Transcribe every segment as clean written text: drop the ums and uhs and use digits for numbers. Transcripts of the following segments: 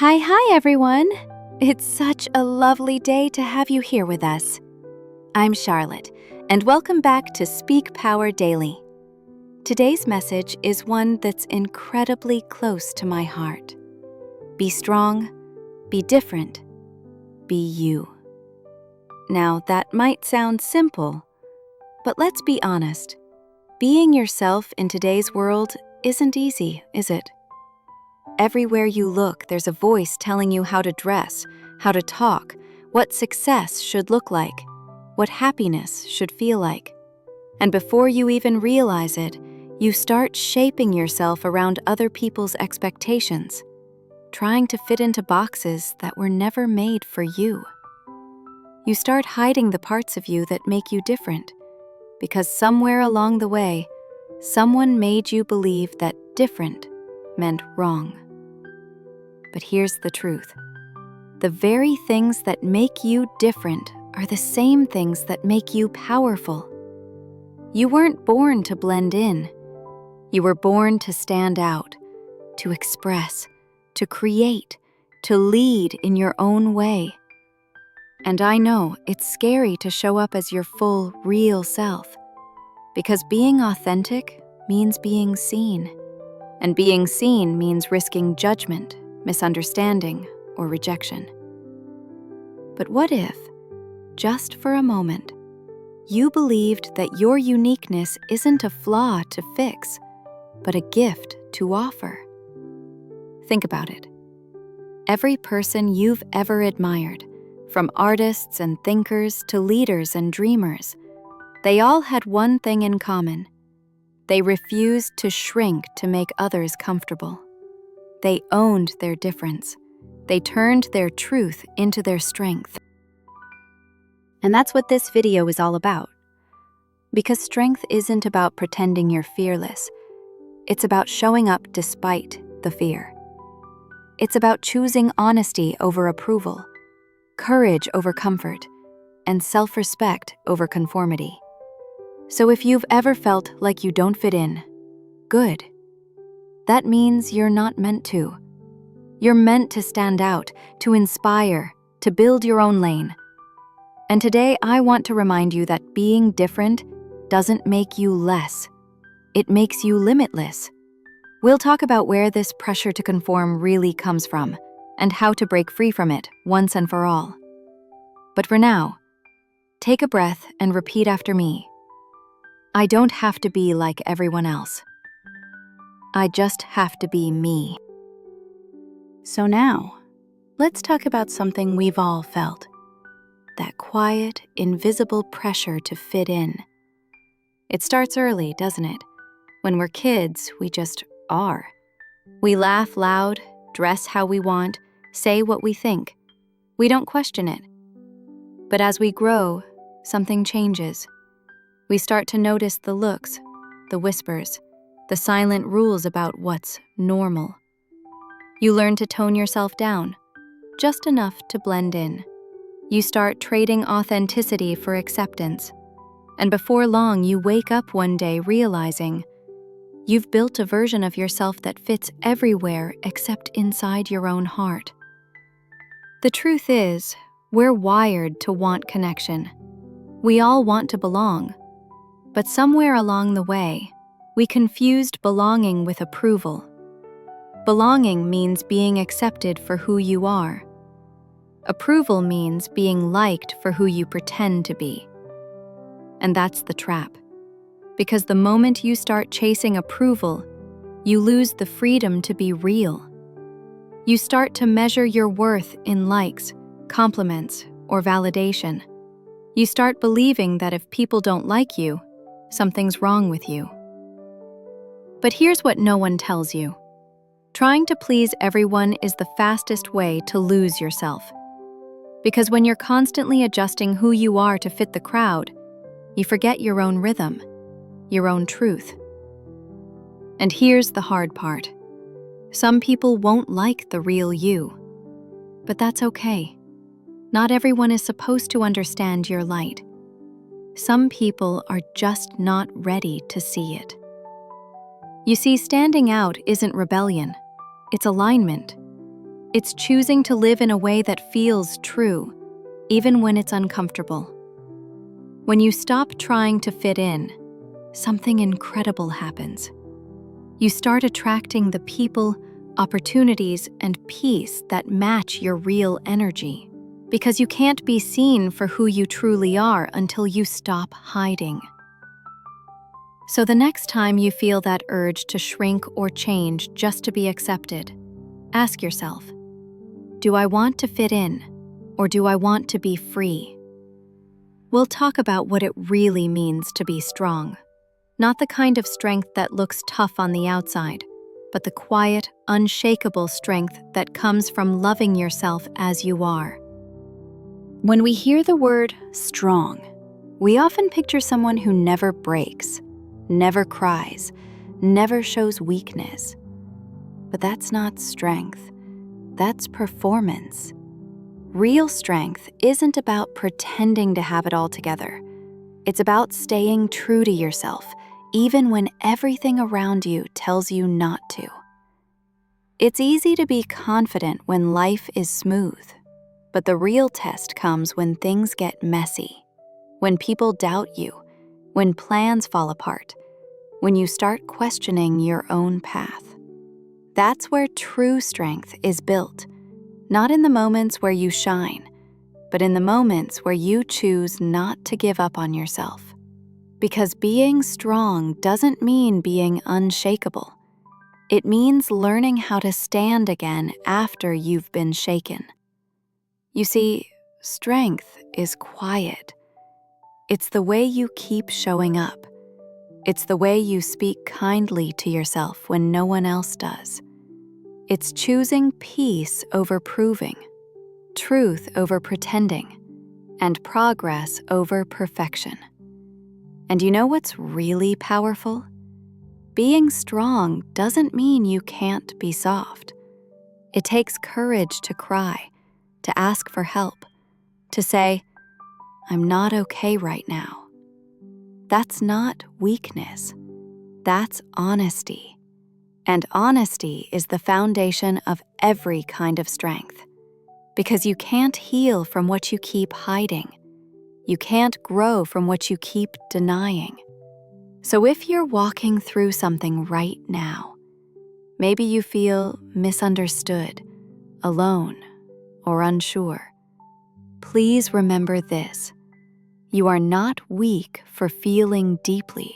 Hi everyone! It's such a lovely day to have you here with us. I'm Charlotte, and welcome back to Speak Power Daily. Today's message is one that's incredibly close to my heart. Be strong, be different, be you. Now, that might sound simple, but let's be honest. Being yourself in today's world isn't easy, is it? Everywhere you look, there's a voice telling you how to dress, how to talk, what success should look like, what happiness should feel like. And before you even realize it, you start shaping yourself around other people's expectations, trying to fit into boxes that were never made for you. You start hiding the parts of you that make you different, because somewhere along the way, someone made you believe that different meant wrong. But here's the truth. The very things that make you different are the same things that make you powerful. You weren't born to blend in. You were born to stand out, to express, to create, to lead in your own way. And I know it's scary to show up as your full, real self, because being authentic means being seen. And being seen means risking judgment, misunderstanding, or rejection. But what if, just for a moment, you believed that your uniqueness isn't a flaw to fix, but a gift to offer? Think about it. Every person you've ever admired, from artists and thinkers to leaders and dreamers, they all had one thing in common. They refused to shrink to make others comfortable. They owned their difference. They turned their truth into their strength. And that's what this video is all about. Because strength isn't about pretending you're fearless. It's about showing up despite the fear. It's about choosing honesty over approval, courage over comfort, and self-respect over conformity. So if you've ever felt like you don't fit in, good. That means you're not meant to. You're meant to stand out, to inspire, to build your own lane. And today I want to remind you that being different doesn't make you less. It makes you limitless. We'll talk about where this pressure to conform really comes from and how to break free from it once and for all. But for now, take a breath and repeat after me. I don't have to be like everyone else. I just have to be me. So now, let's talk about something we've all felt. That quiet, invisible pressure to fit in. It starts early, doesn't it? When we're kids, we just are. We laugh loud, dress how we want, say what we think. We don't question it. But as we grow, something changes. We start to notice the looks, the whispers, the silent rules about what's normal. You learn to tone yourself down, just enough to blend in. You start trading authenticity for acceptance. And before long, you wake up one day realizing you've built a version of yourself that fits everywhere except inside your own heart. The truth is, we're wired to want connection. We all want to belong. But somewhere along the way, we confused belonging with approval. Belonging means being accepted for who you are. Approval means being liked for who you pretend to be. And that's the trap. Because the moment you start chasing approval, you lose the freedom to be real. You start to measure your worth in likes, compliments, or validation. You start believing that if people don't like you, something's wrong with you. But here's what no one tells you. Trying to please everyone is the fastest way to lose yourself. Because when you're constantly adjusting who you are to fit the crowd, you forget your own rhythm, your own truth. And here's the hard part. Some people won't like the real you. But that's okay. Not everyone is supposed to understand your light. Some people are just not ready to see it. You see, standing out isn't rebellion, it's alignment. It's choosing to live in a way that feels true, even when it's uncomfortable. When you stop trying to fit in, something incredible happens. You start attracting the people, opportunities, and peace that match your real energy, because you can't be seen for who you truly are until you stop hiding. So the next time you feel that urge to shrink or change just to be accepted, ask yourself, do I want to fit in, or do I want to be free? We'll talk about what it really means to be strong. Not the kind of strength that looks tough on the outside, but the quiet, unshakable strength that comes from loving yourself as you are. When we hear the word strong, we often picture someone who never breaks, never cries, never shows weakness. But that's not strength. That's performance. Real strength isn't about pretending to have it all together. It's about staying true to yourself, even when everything around you tells you not to. It's easy to be confident when life is smooth, but the real test comes when things get messy, when people doubt you, when plans fall apart, when you start questioning your own path. That's where true strength is built, not in the moments where you shine, but in the moments where you choose not to give up on yourself. Because being strong doesn't mean being unshakable. It means learning how to stand again after you've been shaken. You see, strength is quiet. It's the way you keep showing up. It's the way you speak kindly to yourself when no one else does. It's choosing peace over proving, truth over pretending, and progress over perfection. And you know what's really powerful? Being strong doesn't mean you can't be soft. It takes courage to cry, to ask for help, to say, I'm not okay right now. That's not weakness. That's honesty. And honesty is the foundation of every kind of strength. Because you can't heal from what you keep hiding. You can't grow from what you keep denying. So if you're walking through something right now, maybe you feel misunderstood, alone, or unsure, please remember this. You are not weak for feeling deeply.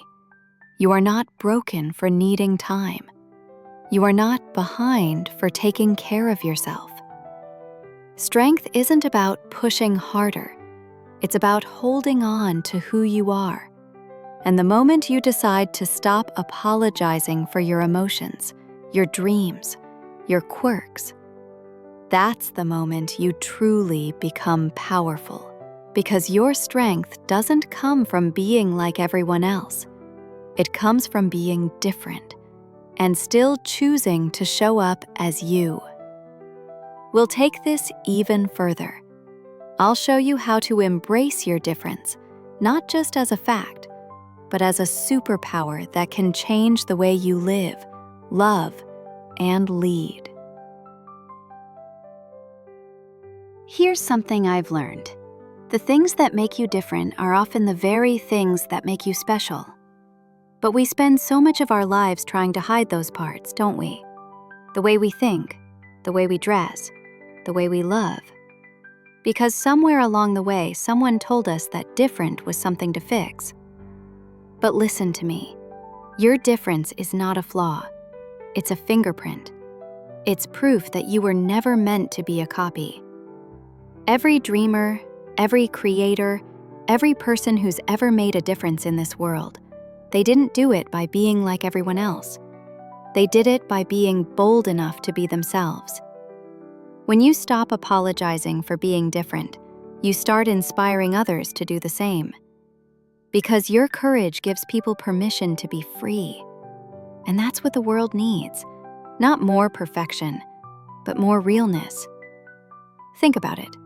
You are not broken for needing time. You are not behind for taking care of yourself. Strength isn't about pushing harder. It's about holding on to who you are. And the moment you decide to stop apologizing for your emotions, your dreams, your quirks, that's the moment you truly become powerful. Because your strength doesn't come from being like everyone else. It comes from being different and still choosing to show up as you. We'll take this even further. I'll show you how to embrace your difference, not just as a fact, but as a superpower that can change the way you live, love, and lead. Here's something I've learned. The things that make you different are often the very things that make you special. But we spend so much of our lives trying to hide those parts, don't we? The way we think, the way we dress, the way we love. Because somewhere along the way, someone told us that different was something to fix. But listen to me. Your difference is not a flaw. It's a fingerprint. It's proof that you were never meant to be a copy. Every dreamer, every creator, every person who's ever made a difference in this world, they didn't do it by being like everyone else. They did it by being bold enough to be themselves. When you stop apologizing for being different, you start inspiring others to do the same. Because your courage gives people permission to be free. And that's what the world needs. Not more perfection, but more realness. Think about it.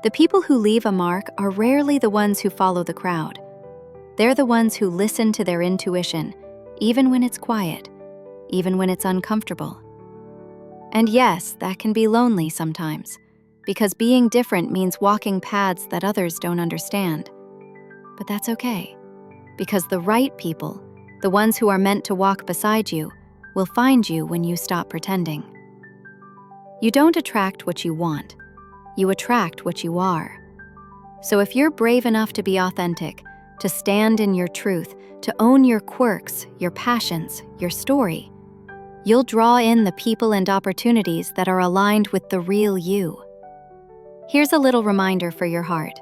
The people who leave a mark are rarely the ones who follow the crowd. They're the ones who listen to their intuition, even when it's quiet, even when it's uncomfortable. And yes, that can be lonely sometimes, because being different means walking paths that others don't understand. But that's okay, because the right people, the ones who are meant to walk beside you, will find you when you stop pretending. You don't attract what you want, you attract what you are. So if you're brave enough to be authentic, to stand in your truth, to own your quirks, your passions, your story, you'll draw in the people and opportunities that are aligned with the real you. Here's a little reminder for your heart.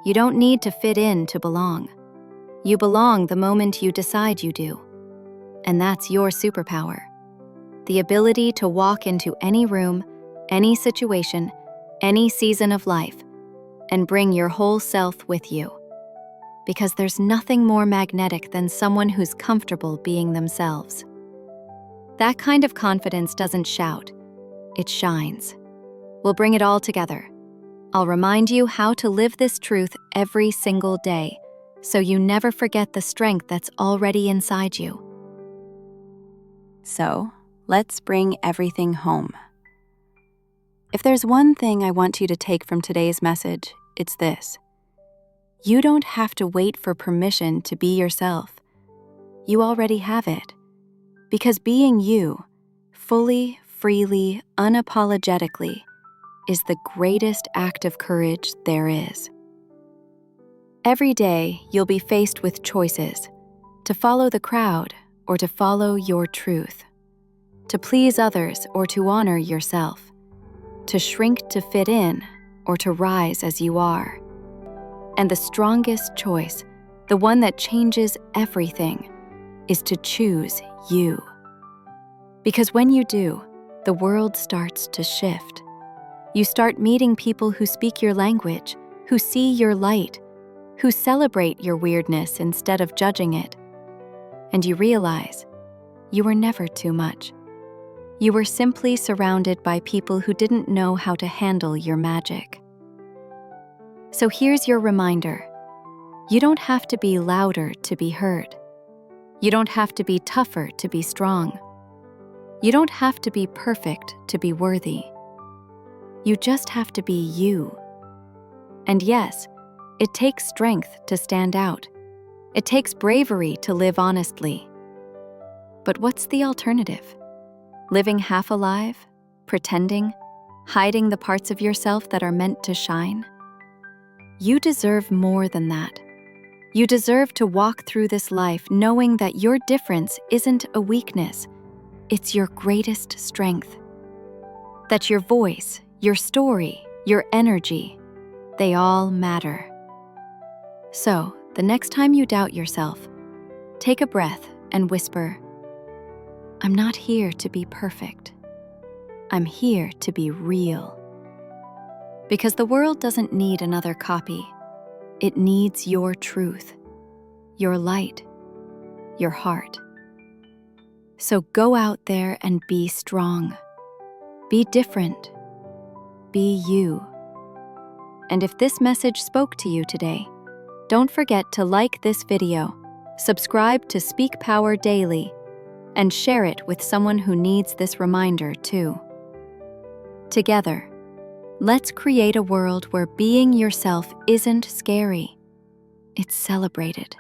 You don't need to fit in to belong. You belong the moment you decide you do. And that's your superpower. The ability to walk into any room, any situation, any season of life, and bring your whole self with you. Because there's nothing more magnetic than someone who's comfortable being themselves. That kind of confidence doesn't shout, it shines. We'll bring it all together. I'll remind you how to live this truth every single day, so you never forget the strength that's already inside you. So, let's bring everything home. If there's one thing I want you to take from today's message, it's this. You don't have to wait for permission to be yourself. You already have it. Because being you, fully, freely, unapologetically, is the greatest act of courage there is. Every day, you'll be faced with choices: to follow the crowd or to follow your truth, to please others or to honor yourself, to shrink to fit in or to rise as you are. And the strongest choice, the one that changes everything, is to choose you. Because when you do, the world starts to shift. You start meeting people who speak your language, who see your light, who celebrate your weirdness instead of judging it. And you realize you were never too much. You were simply surrounded by people who didn't know how to handle your magic. So here's your reminder. You don't have to be louder to be heard. You don't have to be tougher to be strong. You don't have to be perfect to be worthy. You just have to be you. And yes, it takes strength to stand out. It takes bravery to live honestly. But what's the alternative? Living half alive? Pretending? Hiding the parts of yourself that are meant to shine? You deserve more than that. You deserve to walk through this life knowing that your difference isn't a weakness, it's your greatest strength. That your voice, your story, your energy, they all matter. So, the next time you doubt yourself, take a breath and whisper, I'm not here to be perfect. I'm here to be real. Because the world doesn't need another copy. It needs your truth, your light, your heart. So go out there and be strong. Be different. Be you. And if this message spoke to you today, don't forget to like this video, subscribe to Speak Power Daily, and share it with someone who needs this reminder too. Together, let's create a world where being yourself isn't scary. It's celebrated.